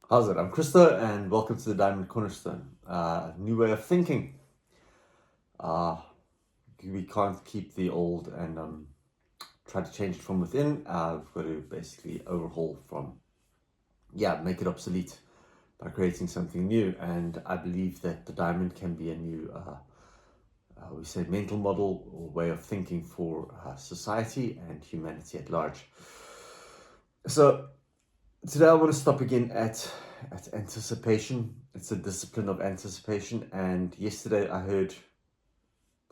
How's it? I'm Krista, and welcome to the Diamond Cornerstone. New way of thinking. Uh, we can't keep the old and try to change it from within. We've got to basically overhaul make it obsolete by creating something new. And I believe that the diamond can be a new, we say, mental model or way of thinking for society and humanity at large. So today I want to stop again at anticipation. It's a discipline of anticipation. And yesterday I heard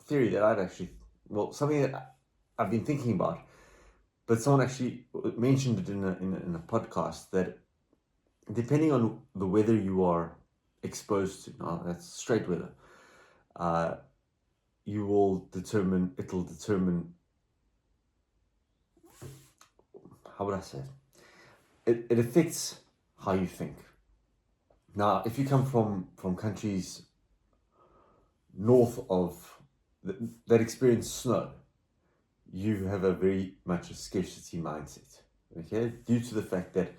a theory that something that I've been thinking about, but someone actually mentioned it in a podcast that depending on the weather you are exposed to, now that's straight weather, it'll determine, how would I say it? It affects how you think. Now, if you come from countries north of that experience snow, you have a very much a scarcity mindset. Okay, due to the fact that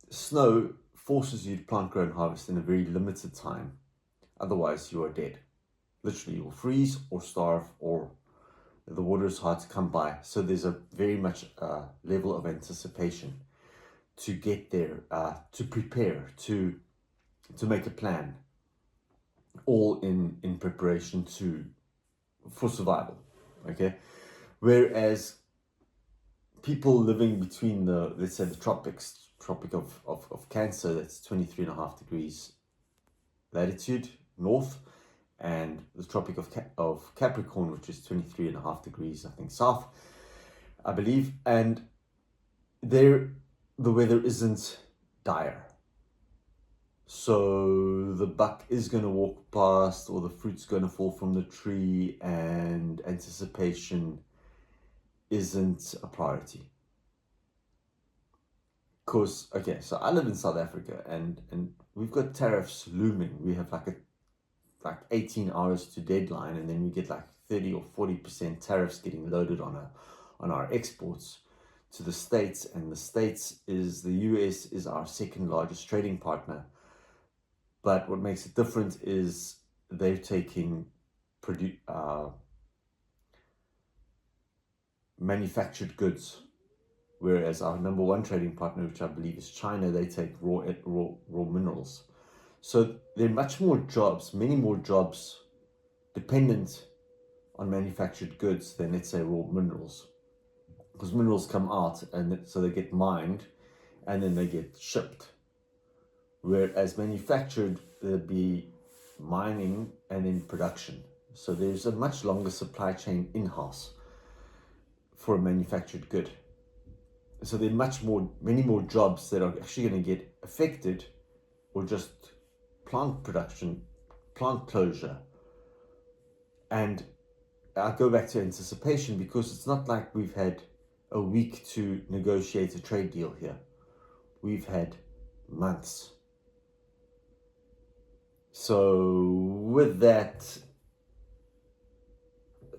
snow forces you to plant, grow, and harvest in a very limited time. Otherwise, you are dead. Literally, you will freeze or starve, or the water is hard to come by. So there's a very much level of anticipation to get there, to prepare, to make a plan, all in preparation for survival. Okay, whereas people living between let's say the tropic of Cancer, that's 23.5 degrees latitude north, and the Tropic of Capricorn, which is 23.5 degrees, I think, south, I believe, and there the weather isn't dire. So the buck is going to walk past, or the fruit's going to fall from the tree, and anticipation isn't a priority. Because, okay, so I live in South Africa, and we've got tariffs looming. We have like 18 hours to deadline, and then we get like 30 or 40% tariffs getting loaded on our exports to the States. And the US is our second largest trading partner. But what makes it different is they're taking manufactured goods, whereas our number one trading partner, which I believe is China, they take raw minerals. So there are many more jobs dependent on manufactured goods than, let's say, raw minerals, because minerals come out and so they get mined and then they get shipped. Whereas manufactured, there'd be mining and then production. So there's a much longer supply chain in-house for a manufactured good. So there are many more jobs that are actually going to get affected, or just plant production, plant closure. And I go back to anticipation, because it's not like we've had a week to negotiate a trade deal here. We've had months. So with that,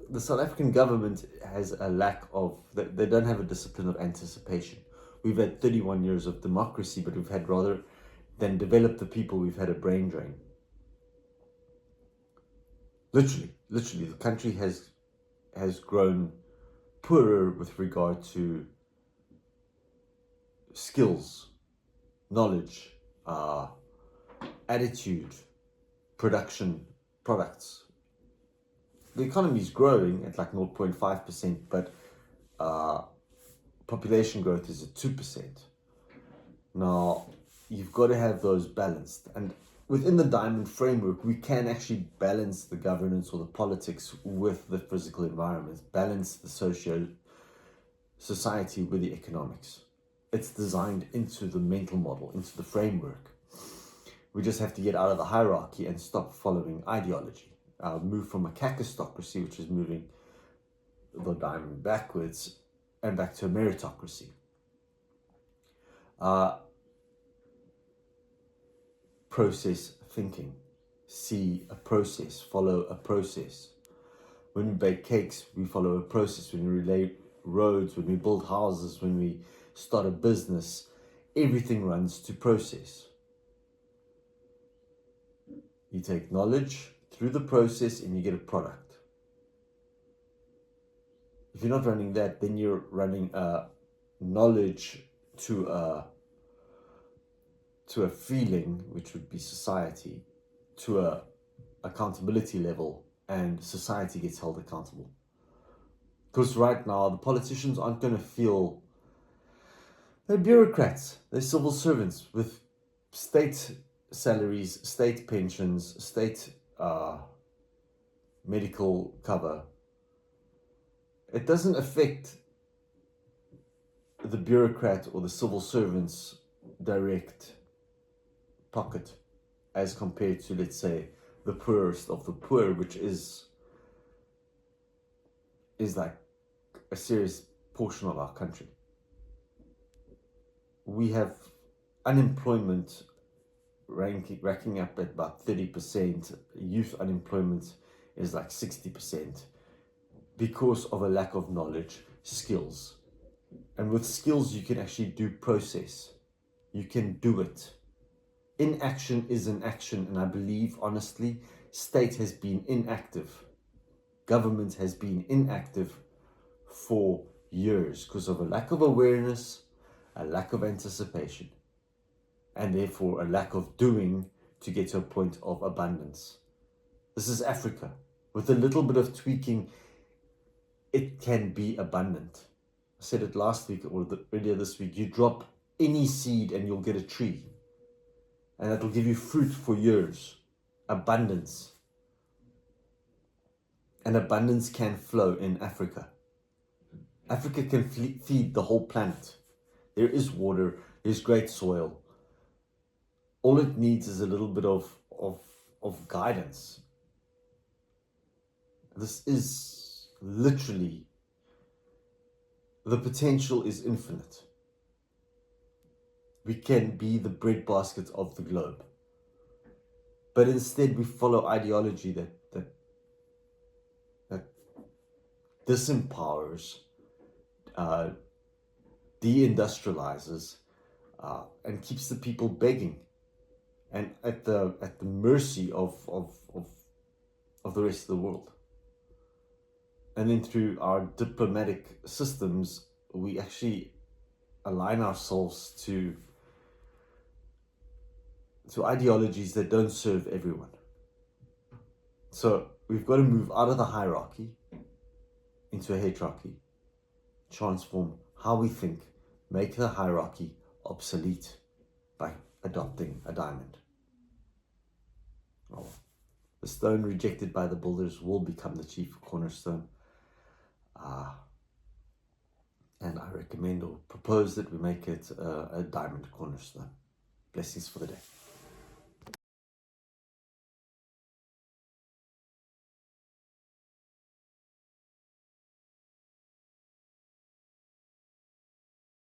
the South African government has a lack of, they don't have a discipline of anticipation. We've had 31 years of democracy, but we've had, rather than develop the people, we've had a brain drain. Literally, the country has grown poorer with regard to skills, knowledge, attitude, production, products. The economy is growing at like 0.5%, but population growth is at 2%. Now, you've got to have those balanced. And within the diamond framework, we can actually balance the governance or the politics with the physical environment, balance the society with the economics. It's designed into the mental model, into the framework. We just have to get out of the hierarchy and stop following ideology. Move from a kakistocracy, which is moving the diamond backwards, and back to a meritocracy. Process thinking. See a process, follow a process. When we bake cakes, we follow a process. When we relay roads, when we build houses, when we start a business, everything runs to process. You take knowledge through the process and you get a product. If you're not running that, then you're running knowledge to a feeling, which would be society, to a accountability level, and society gets held accountable. Because right now, the politicians aren't going to feel, they're bureaucrats, they're civil servants with state salaries, state pensions, state medical cover. It doesn't affect the bureaucrat or the civil servant's direct pocket as compared to, let's say, the poorest of the poor, which is like a serious portion of our country. We have unemployment racking up at about 30%. Youth unemployment is like 60% because of a lack of knowledge, skills. And with skills, you can actually do process. You can do it. Inaction is an action, and I believe, honestly, state has been inactive. Government has been inactive for years because of a lack of awareness, a lack of anticipation, and therefore a lack of doing to get to a point of abundance. This is Africa. With a little bit of tweaking, it can be abundant. I said it last week or earlier this week. You drop any seed and you'll get a tree. And that will give you fruit for years. Abundance. And abundance can flow in Africa. Africa can feed the whole planet. There is water, there's great soil. All it needs is a little bit of guidance. This is literally, the potential is infinite. We can be the breadbasket of the globe. But instead we follow ideology that disempowers, deindustrializes, and keeps the people begging and at the mercy of the rest of the world. And then through our diplomatic systems, we actually align ourselves to ideologies that don't serve everyone. So we've got to move out of the hierarchy into a heterarchy, transform how we think, make the hierarchy obsolete by adopting a diamond. Oh, the stone rejected by the builders will become the chief cornerstone. And I recommend or propose that we make it a diamond cornerstone. Blessings for the day.